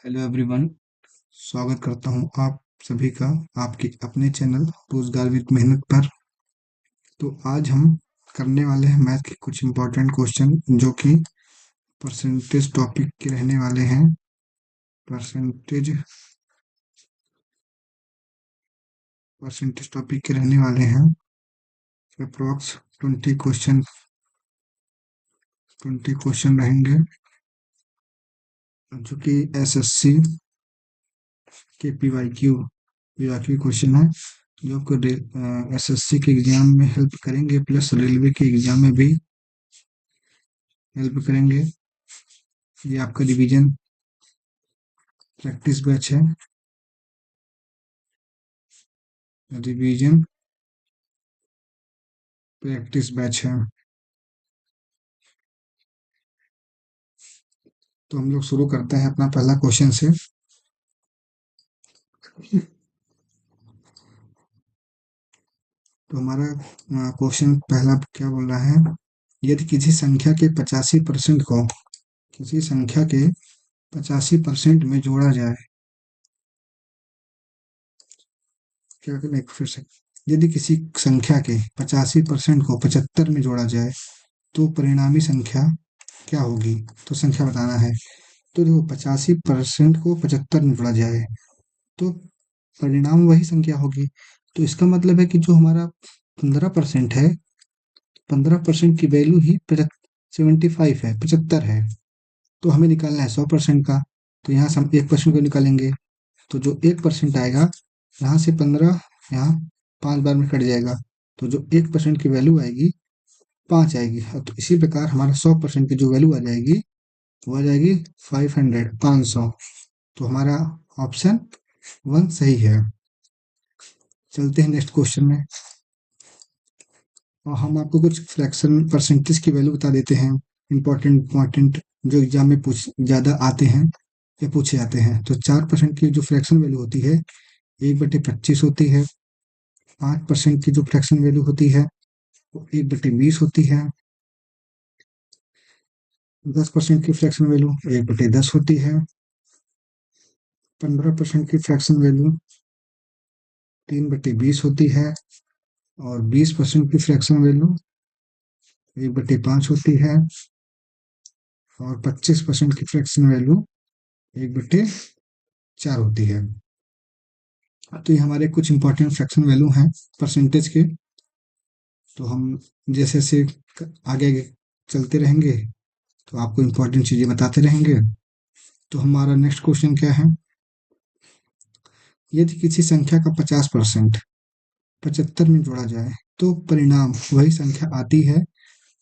Hello everyone. स्वागत करता हूं आप सभी का आपके अपने चैनल रोजगार विद मेहनत पर। तो आज हम करने वाले हैं मैथ के कुछ इम्पोर्टेंट क्वेश्चन जो कि परसेंटेज टॉपिक के रहने वाले हैं। परसेंटेज परसेंटेज टॉपिक के रहने वाले हैं। अप्रॉक्स 20 क्वेश्चन रहेंगे जो कि एसएससी के पीवाईक्यू क्वेश्चन है जो आपको एसएससी के एग्जाम में हेल्प करेंगे, प्लस रेलवे के एग्जाम में भी हेल्प करेंगे। ये आपका रिवीजन प्रैक्टिस बैच है। रिवीजन प्रैक्टिस बैच है। तो हम लोग शुरू करते हैं अपना पहला क्वेश्चन से। तो हमारा क्वेश्चन पहला क्या बोल रहा है, यदि किसी संख्या के 85% को किसी संख्या के 85% में जोड़ा जाए, क्या करें फिर से, यदि किसी संख्या के 85% को 75 में जोड़ा जाए तो परिणामी संख्या क्या होगी। तो संख्या बताना है। तो देखो 85% को 75 में जोड़ा जाए तो परिणाम वही संख्या होगी। तो इसका मतलब है कि जो हमारा 15% है, 15% की वैल्यू ही 75 है, 75 है। तो हमें निकालना है 100% का। तो यहाँ से हम 1% को निकालेंगे। तो जो 1% आएगा, यहाँ से 15 यहाँ 5 बार में कट जाएगा। तो जो 1% की वैल्यू आएगी 5 आएगी। तो इसी प्रकार हमारा 100% की जो वैल्यू आ जाएगी वो आ जाएगी 500, 500। तो हमारा ऑप्शन 1 सही है। चलते हैं नेक्स्ट क्वेश्चन में। और हम आपको कुछ फ्रैक्शन परसेंटेज की वैल्यू बता देते हैं, इंपॉर्टेंट जो एग्जाम में ज़्यादा आते हैं या पूछे जाते हैं। तो 4% की जो फ्रैक्शन वैल्यू होती है 1/25 होती है। 5% की जो फ्रैक्शन वैल्यू होती है वो 1/20 होती है। 10% की फ्रैक्शन वैल्यू 1/10 होती है। 15% की फ्रैक्शन वैल्यू 3/20 होती है। और 20% की फ्रैक्शन वैल्यू 1/5 होती है। और 25% की फ्रैक्शन वैल्यू 1/4 होती है। तो ये हमारे कुछ इंपॉर्टेंट फ्रैक्शन वैल्यू हैं परसेंटेज के। तो हम जैसे जैसे आगे आगे चलते रहेंगे तो आपको इंपॉर्टेंट चीजें बताते रहेंगे। तो हमारा नेक्स्ट क्वेश्चन क्या है, यदि किसी संख्या का 50% 75 में जोड़ा जाए तो परिणाम वही संख्या आती है,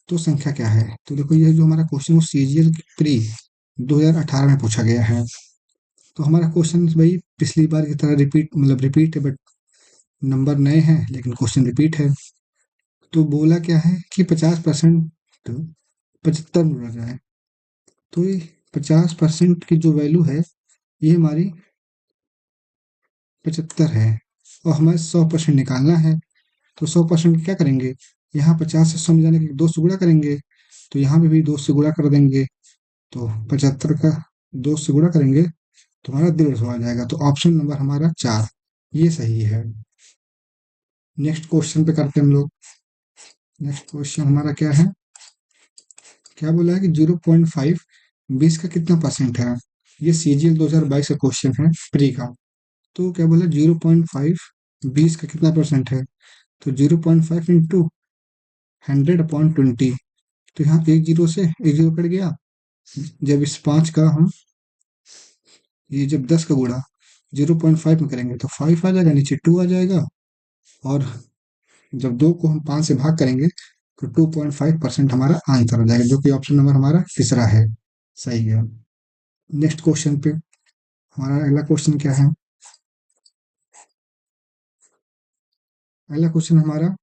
तो संख्या क्या है। तो देखो ये जो हमारा क्वेश्चन वो सीजीएल प्री 2018 में पूछा गया है। तो हमारा क्वेश्चन वही पिछली बार की तरह रिपीट है, बट नंबर नए हैं लेकिन क्वेश्चन रिपीट है। तो बोला क्या है कि 50% 75 में जोड़ा जाए। तो ये 50% की जो वैल्यू है ये हमारी 75 है और हमें 100% निकालना है। तो 100% क्या करेंगे, यहाँ 50 से 100 में जाने के 2 से गुणा करेंगे। तो यहाँ पे भी 2 से गुणा कर देंगे। तो 75 का 2 से गुणा करेंगे तो हमारा 150 आ जाएगा। तो ऑप्शन नंबर हमारा 4 ये सही है। नेक्स्ट क्वेश्चन पे करते हैं हम लोग। नेक्स्ट क्वेश्चन हमारा क्या है, क्या बोला है कि 0.5 20 का कितना परसेंट है। ये सीजीएल 2022 का क्वेश्चन है प्री का। तो क्या बोला 0.5 20 का कितना परसेंट है। तो 0.5 इंटू 100/20। तो यहाँ एक जीरो से एक जीरो कट गया। जब इस 5 का हम ये जब 10 का गुणा 0.5 में करेंगे तो 5 आ जाएगा, नीचे 2 आ जाएगा। और जब 2 को हम 5 से भाग करेंगे तो 2.5% हमारा आंसर हो जाएगा, जो कि ऑप्शन नंबर हमारा तीसरा है, सही है। नेक्स्ट क्वेश्चन पे हमारा अगला क्वेश्चन क्या है, अगला क्वेश्चन हमारा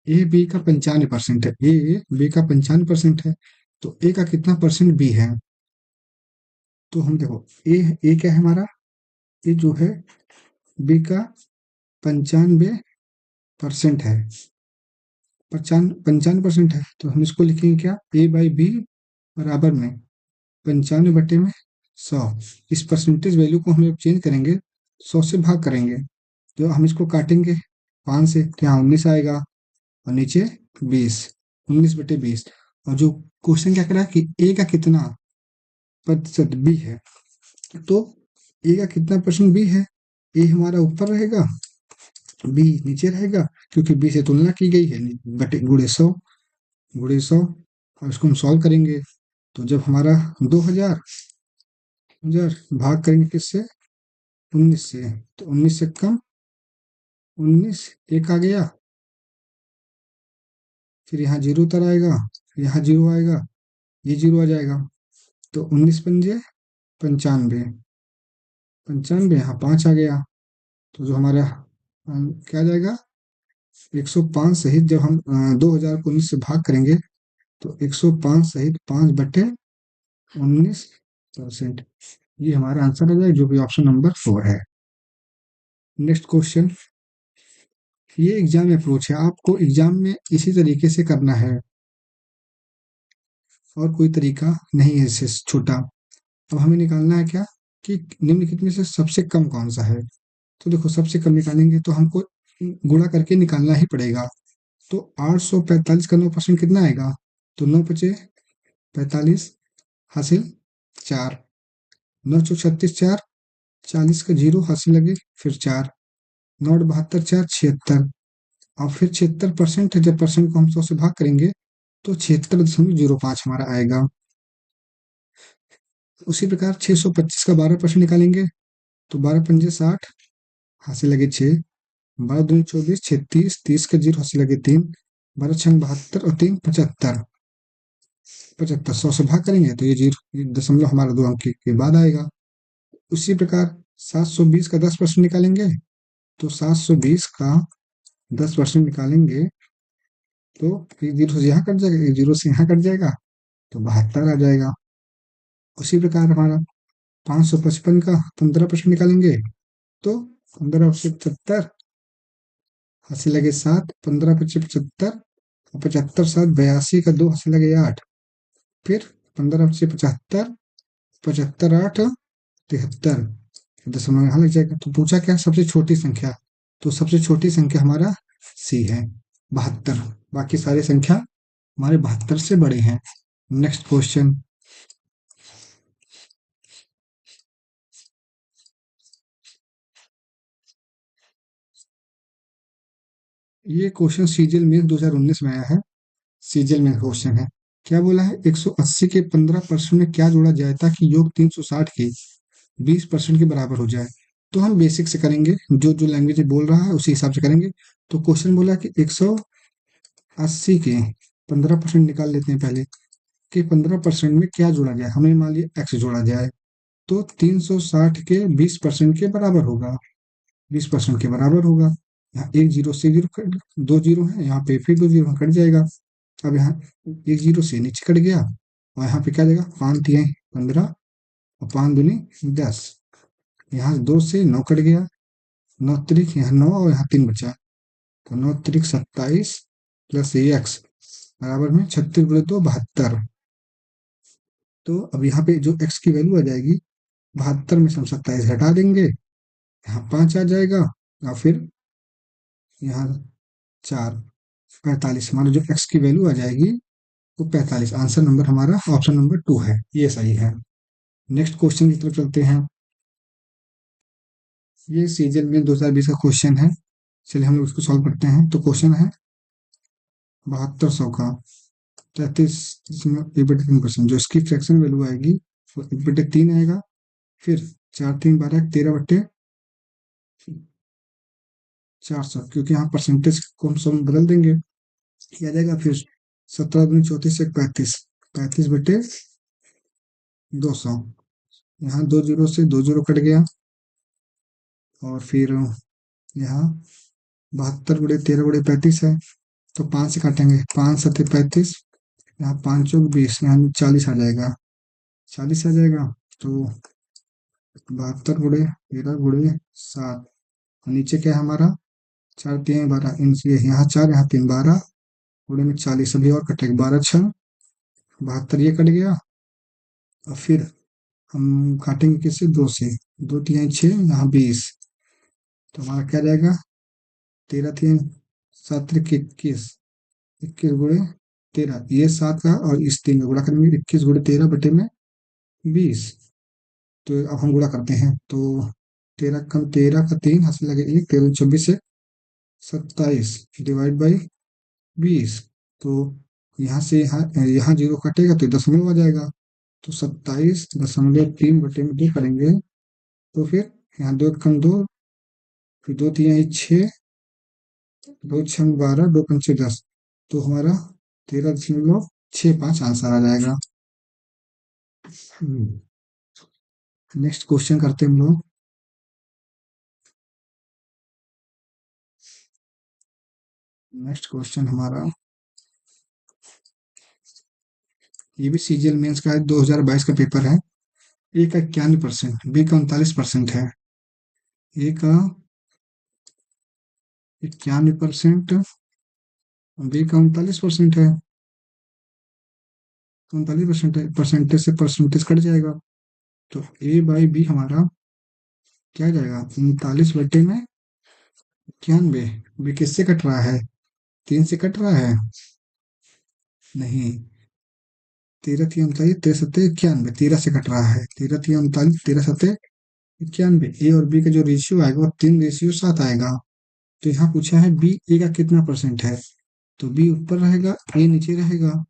ए बी का 95% है। ए बी का 95% है तो ए का कितना परसेंट बी है। तो हम देखो ए क्या है हमारा, ए जो है बी का 95% है। 95% है तो हम इसको लिखेंगे क्या, ए बाई बी बराबर में 95 बटे में 100। इस परसेंटेज वैल्यू को हम जब चेंज करेंगे, 100 से भाग करेंगे, तो हम इसको काटेंगे 5 से, तो यहाँ 19 आएगा और नीचे 20, 19/20। और जो क्वेश्चन क्या कह रहा है कि ए का कितना प्रतिशत बी है, तो ए का कितना परसेंट बी है, ए हमारा ऊपर रहेगा, बी नीचे रहेगा, क्योंकि बी से तुलना की गई है, बटे गुणे 100, गुणे 100। और इसको हम सॉल्व करेंगे, तो जब हमारा 2000 भाग करेंगे किससे, 19 से, तो 19 से कम, 19 एक आ गया, फिर यहाँ जीरो उतर आएगा, फिर यहाँ जीरो आएगा, ये जीरो आ जाएगा, तो 19 पंजे 95, 95 यहाँ 5 आ गया, तो जो हमारा क्या आ जाएगा, 105 सहित जब हम 2000 को 19 से भाग करेंगे, तो 105 सहित 5/19%, ये हमारा आंसर आ जाएगा, जो कि ऑप्शन नंबर 4 है। नेक्स्ट क्वेश्चन, ये एग्जाम अप्रोच है, आपको एग्जाम में इसी तरीके से करना है और कोई तरीका नहीं है इससे छोटा। अब हमें निकालना है क्या, कि निम्नलिखित में से सबसे कम कौन सा है। तो देखो, सबसे कम निकालेंगे तो हमको गुणा करके निकालना ही पड़ेगा। तो 845 का 9% कितना आएगा, तो 9 पचे 45 हासिल 4, 9 चौक 36 4, 40 का जीरो हासिल लगे, फिर 4, 9 72 4 76, और फिर 76% है, जब परसेंट को हम 100 से भाग करेंगे तो 76.05 हमारा आएगा। उसी प्रकार 625 का 12% निकालेंगे, तो 12 पंजे 60 हासिल लगे 6, 12 दूनी 24 36, 30 का जीरो हासिल लगे 3, 12 छंग 72 और 3 75, 75 100 से भाग करेंगे तो ये जीरो दशमलव हमारा 2 अंक के बाद आएगा। उसी प्रकार 720 का 10% निकालेंगे, तो 720 का 10% निकालेंगे, तो एक जीरो से यहाँ कट जाएगा, एक जीरो से यहाँ कट जाएगा, तो 72 आ जाएगा। उसी प्रकार हमारा 555 का 15% निकालेंगे, तो 15 से 75 हासिल लगे 7, 15 पचे 75, 75 7 82 का 2 हासिल लगे 8, फिर 15 से 75, 75 8 73, दशमलव यहाँ लग जाएगा। तो पूछा क्या, सबसे छोटी संख्या, तो सबसे छोटी संख्या हमारा सी है 72, बाकी सारी संख्या हमारे 72 से बड़े हैं। नेक्स्ट क्वेश्चन, ये क्वेश्चन सीजीएल मेंस 2019 में आया है, सीजीएल में क्वेश्चन है। क्या बोला है, 180 के 15% में क्या जोड़ा जाए ताकि योग 360 के 20% के बराबर हो जाए। तो हम बेसिक से करेंगे, जो जो लैंग्वेज बोल रहा है उसी हिसाब से करेंगे। तो क्वेश्चन बोला कि 180 के 15% निकाल लेते हैं पहले, कि 15% में क्या जोड़ा जाए, हमें मान लिया x जोड़ा जाए, तो 360 के 20% के बराबर होगा, 20% के बराबर होगा। यहाँ एक जीरो से जीरो कट, दो जीरो है यहाँ पे, फिर दो जीरो कट जाएगा। अब यहाँ एक जीरो से नीचे कट गया, और यहाँ पे क्या जाएगा, 5 3 15 और 5 दूनी 10, यहाँ 2 से 9 कट गया, 9 त्रिक यहाँ 9 और यहाँ 3 बचा, तो 9 त्रिक 27 प्लस ये x बराबर में 36 गुणे 2 72। तो अब यहाँ पे जो x की वैल्यू आ जाएगी, 72 में से हम 27 हटा देंगे, यहाँ 5 आ जाएगा, और फिर यहाँ 4 45, हमारा जो x की वैल्यू आ जाएगी वो 45। आंसर नंबर हमारा ऑप्शन नंबर 2 है, ये सही है। नेक्स्ट क्वेश्चन की तरफ चलते हैं। ये सीजन में 2020 का क्वेश्चन है, चलिए हम लोग इसको सॉल्व करते हैं। तो क्वेश्चन है 7200 का 33.1% जो इसकी फ्रैक्शन वैल्यू आएगी वो 1/3 आएगा, फिर 4 3 12 13/400, क्योंकि यहाँ परसेंटेज को हम सब बदल देंगे, ये आ जाएगा। फिर 17 दूनी 34 से 35, 35/200, यहाँ 2 जीरो से 2 जीरो कट गया, और फिर यहाँ 72 गुणे 13 गुणे 35 है, तो 5 से काटेंगे, 5 7 35, यहाँ 5 चौक 20, यहाँ 40 आ जाएगा, 40 आ जाएगा। तो 72 गुणे 13 गुणे 7, नीचे क्या है हमारा, 4 3 12, इनसे यहाँ 4 यहाँ 3 12 गुणे में 40, अभी और कटेगा, 12 6 72, ये कट गया, और फिर हम काटेंगे किससे? 2 से। 2 तियाई 6, यहाँ 20। तो हमारा क्या जाएगा? 13 तियाई 7 त्रिक 21। 21 गुणे 13, ये 7 का और इस 3 का गुणा करेंगे। 21 गुणे 13 बटे में 20। तो अब हम गुणा करते हैं। तो 13 का 3 हासिल लगे 1, 13 24 से 27 डिवाइड बाई 20। तो यहाँ से यहाँ यहाँ जीरो कटेगा तो दशमलव आ जाएगा। तो 27.3 बटे में 2 करेंगे। तो फिर यहाँ 2 कम 2, फिर 2 तिहाई 6, 2 छम 12, 2 पंचे 10। तो हमारा 13.65 आंसर आ जाएगा। नेक्स्ट क्वेश्चन करते हैं हम लोग। नेक्स्ट क्वेश्चन हमारा, ये भी सीजीएल मेंस का है, 2022 का पेपर है। ए का 91%, बी का 39% है। ए का 91%, बी का 39% है। 39% है, परसेंटेज से परसेंटेज कट जाएगा। तो ए बाई बी हमारा क्या जाएगा? 39 बटे में 91। बी किससे कट रहा है? 3 से कट रहा है? नहीं, 13 3 39, 13 सत्ते 91, 13 से कट रहा है। 13 3 39, 13 सत्ते 91। ए और बी का जो रेशियो आएगा वो 3:7 आएगा। तो यहाँ पूछा है बी ए का कितना परसेंट है? तो बी ऊपर रहेगा, ए नीचे रहेगा,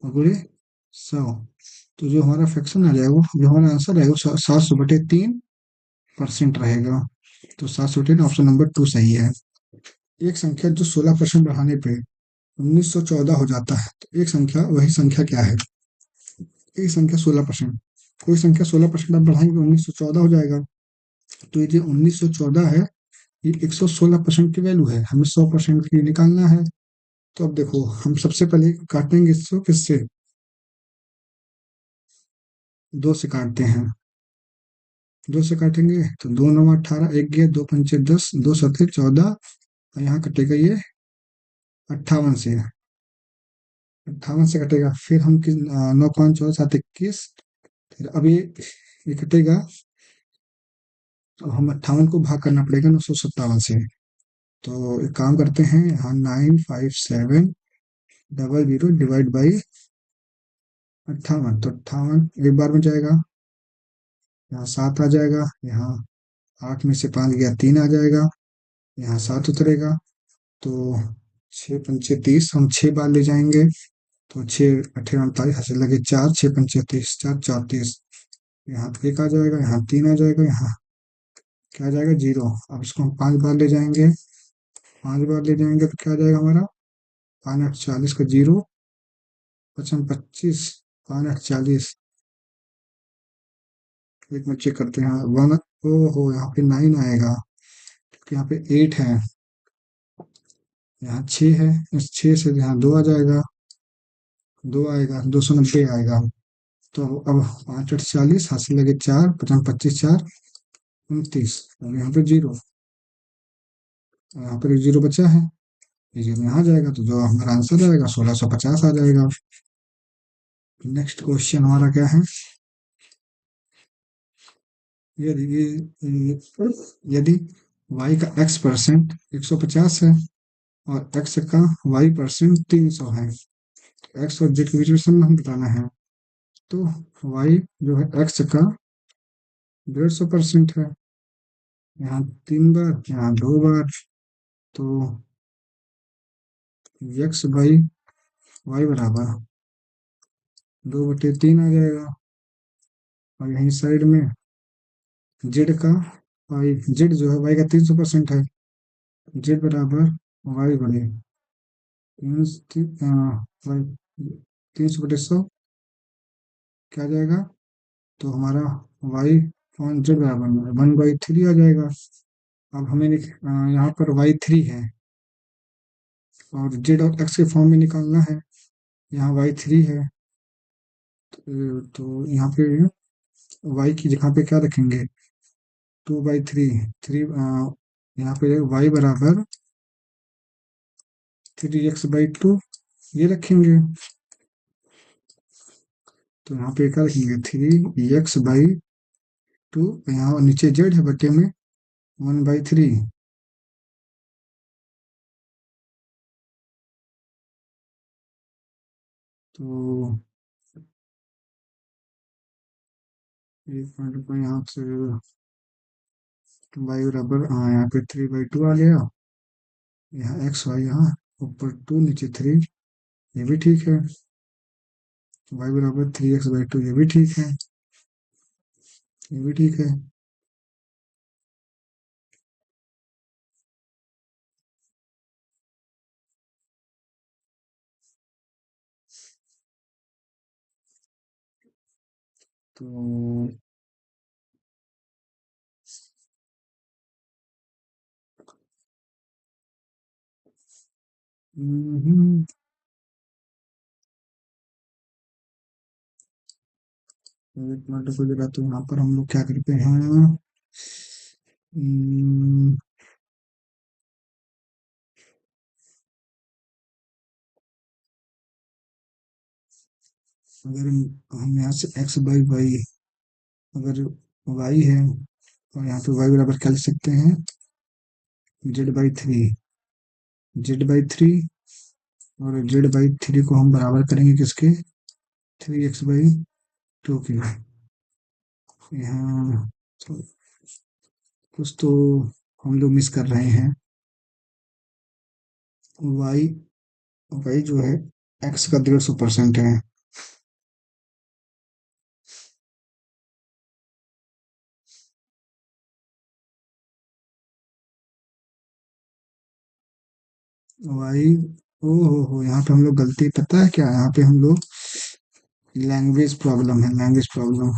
और गुणे 100। तो जो हमारा फ्रैक्शन आ जाएगा, जो हमारा आंसर आएगा 700/3% रहेगा। तो 700/3 ऑप्शन नंबर 2 सही है। एक संख्या जो 16% बढ़ाने पे 1914 हो जाता है, तो एक संख्या, वही संख्या क्या है? एक संख्या 16%, कोई संख्या 16% आप बढ़ाएंगे 1914 हो जाएगा। तो ये जो 1914 है, ये 116% की वैल्यू है, हमें 100% की निकालना है। तो अब देखो, हम सबसे पहले काटेंगे इसको किससे? 2 से काटते हैं। 2 से काटेंगे तो 2 9 18, 1 गया, 2 पंचे 10, 2 सत्ते 14, और यहाँ कटेगा ये 58 से। 58 से कटेगा, फिर हम किस 9 5 14 7 21। फिर अब ये कटेगा, तो हम 58 को भाग करना पड़ेगा 957 से। तो एक काम करते हैं, यहाँ 95700 डिवाइड बाई 58। तो 58 एक बार में जाएगा, यहाँ 7 आ जाएगा, यहाँ 8 में से 5 गया 3 आ जाएगा, यहाँ 7 उतरेगा। तो 6 पंचे 30, हम 6 बार ले जाएंगे। तो 6 अठे 48 हासिल लगे 4, 6 पंचे 30, 4 34। यहाँ 1 आ जाएगा, यहाँ 3 आ जाएगा, यहाँ क्या आ जाएगा? 0। अब इसको हम 5 बार ले जाएंगे। 5 बार ले जाएंगे तो क्या आ जाएगा हमारा? 5 8 40 का 0, 55 25, 5 8 40। एक मिनट चेक करते हैं, 1। ओहो, यहाँ पे 9 आएगा, क्योंकि यहाँ पे 8 है, यहाँ 6 है, इस 6 से यहाँ 2 आ जाएगा, 2 आएगा, 290 आएगा। तो अब 5 8 40 हासिल लगे 4, 55 25 4 29, और यहाँ पे 0, यहाँ पर 0 बचा है, ये 0 यहाँ जाएगा। तो जो हमारा आंसर आएगा 1650 आ जाएगा। नेक्स्ट क्वेश्चन हमारा क्या है? यदि यदि y का x% 150 है और x का y% 300 है, x और z के बीच में संबंध बताना है। तो y जो है x का 150% है, यहाँ 3 बार, यहाँ 2 बार। तो x बाई y बराबर 2/3 आ जाएगा, और यहीं साइड में z का z जो है y का 300% है, z बराबर y बने 300/100 क्या आ जाएगा? तो हमारा y ऑन z बराबर में 1/3 आ जाएगा। अब हमें यहाँ पर y3 है, और z और x के फॉर्म में निकालना है। यहाँ y3 है, तो यहाँ पे y की जगह पे क्या रखेंगे? 2/3, 3, यहाँ पे y बराबर 3x/2 ये रखेंगे। तो यहाँ पे क्या लिखेंगे, 3x/2, यहाँ नीचे जेड है बटे में 1/3। तो एक पॉइंट पर यहाँ से y बराबर, हाँ यहाँ पे 3/2 आ गया। यहाँ एक्स वाई, यहाँ ऊपर 2 नीचे 3, ये भी ठीक है। y बराबर 3x/2, ये भी ठीक है, ये भी ठीक है। तो हम्म, एक मिनट को जरा, तो यहाँ पर हम लोग क्या करते हैं, हम्म, अगर हम यहाँ से x/y, अगर y है और यहाँ पे y बराबर क्या लिख सकते हैं, z/3, z/3, और z/3 को हम बराबर करेंगे किसके, 3x/2 के। यहाँ तो कुछ तो हम लोग मिस कर रहे हैं। y y जो है x का 150% है। y, ओ हो, यहाँ पे हम लोग गलती, पता है क्या, यहाँ पे हम लोग लैंग्वेज प्रॉब्लम है, लैंग्वेज प्रॉब्लम।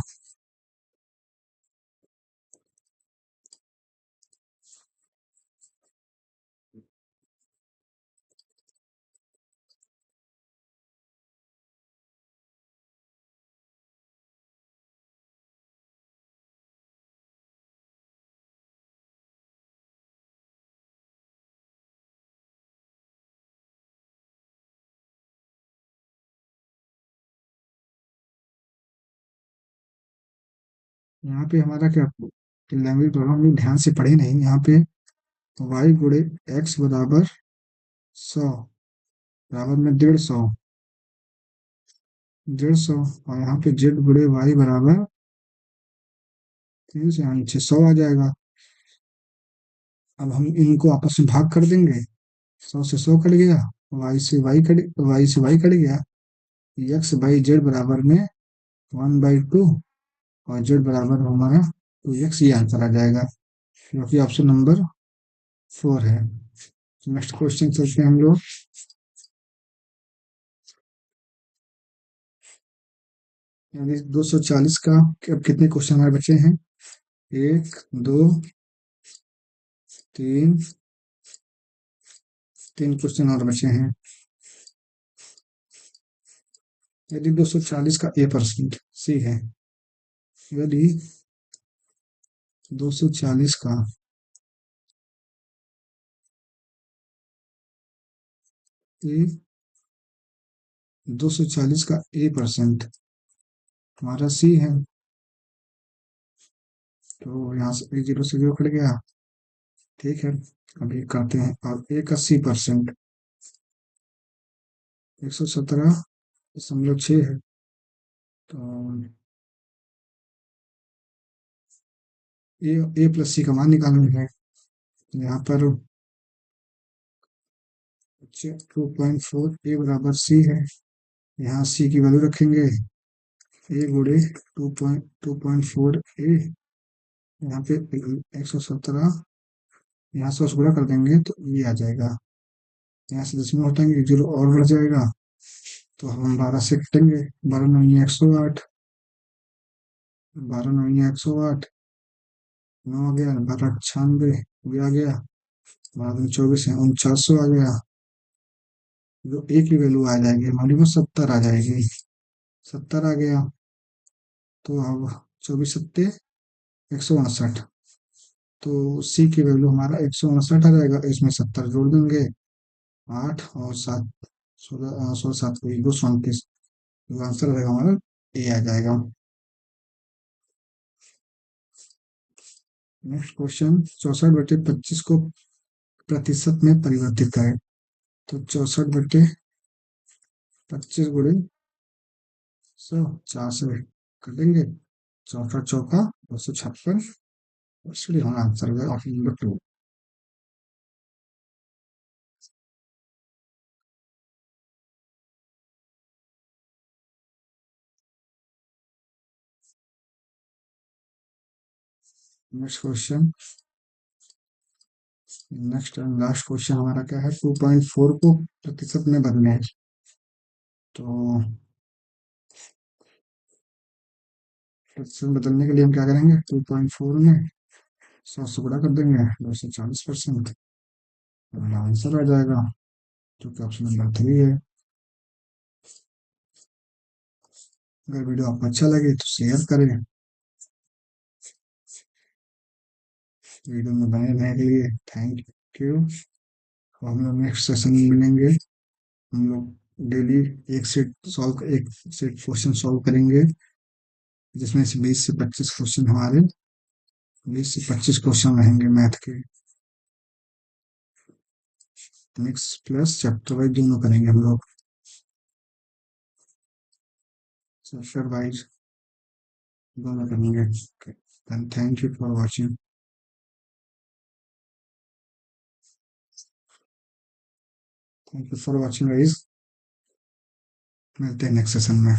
यहाँ पे हमारा क्या, लैंग्वेज प्रॉब्लम हम लोग ध्यान से पढ़े नहीं। यहाँ पे y गुणे x बराबर 100, बराबर में 150, 150, और यहाँ पे z गुणे y बराबर 3 से, यहाँ नीचे 100 आ जाएगा। अब हम इनको आपस में भाग कर देंगे, 100 से 100 कट गया, y से y कट गया, x/z बराबर में 1/2, और z बराबर हमारा 2x, ये आंसर आ जाएगा, जो कि ऑप्शन नंबर 4 है। नेक्स्ट क्वेश्चन चलते हैं हम लोग। यानी 240 का, अब कितने क्वेश्चन हमारे बचे हैं, 1 2 3, 3 क्वेश्चन और बचे हैं। यदि 240 का a% सी है, यदि 240 का ए 240 का a% हमारा सी है, तो यहाँ से एक जीरो से जीरो कट गया, ठीक है। अभी करते हैं, और ए का C% 117.6 है। तो ए प्लस सी का मान निकालना है। यहाँ पर 2.4, ए बराबर सी है, यहाँ सी की वैल्यू रखेंगे, ए गुड़े 2.4 ए, यहाँ पे 117, यहाँ से गुणा कर देंगे तो ये आ जाएगा। यहाँ से 10 में हटाएंगे, जीरो और बढ़ जाएगा, तो हम 12 से कटेंगे, 12×9 = 108, 12×9 = 108, 9 आ गया, 12×98 भी आ गया, 12×24 है 4900 आ गया, जो ए की वैल्यू आ जाएगी हमारी वो 70 आ जाएगी, 70 आ गया। तो अब 24×7 = 159, तो सी की वैल्यू हमारा 159 आ जाएगा, इसमें 70 जोड़ देंगे, 8 और 7, 16, 16 7 को 229, जो आंसर रहेगा हमारा ये आ जाएगा। नेक्स्ट क्वेश्चन, 64/25 को प्रतिशत में परिवर्तित करें। तो 64/25 × 100, 4 से कर देंगे। चौका चौका 256, इसलिए हमारा आंसर है option number 2। Next question, next and last question हमारा क्या है, 2.4 को प्रतिशत में बदलना है। तो प्रतिशत बदलने के लिए हम क्या करेंगे, 2.4 में 100 से गुणा कर देंगे, 240%। हमारा आंसर आ जाएगा, जो कि ऑप्शन नंबर 3 है। अगर वीडियो आपको अच्छा लगे तो शेयर करें। वीडियो में बने रहने के लिए थैंक यू। हम लोग नेक्स्ट सेशन में मिलेंगे। हम लोग डेली एक सेट क्वेश्चन सॉल्व करेंगे, जिसमें से 20 से 25 क्वेश्चन हमारे 20 से 25 क्वेश्चन रहेंगे मैथ के। मिक्स प्लस चैप्टर वाइज दोनों करेंगे हम लोग, चैप्टर वाइज दोनों करेंगे। Thank you for watching. Thank you for watching guys. मिलते हैं नेक्स्ट सेशन में।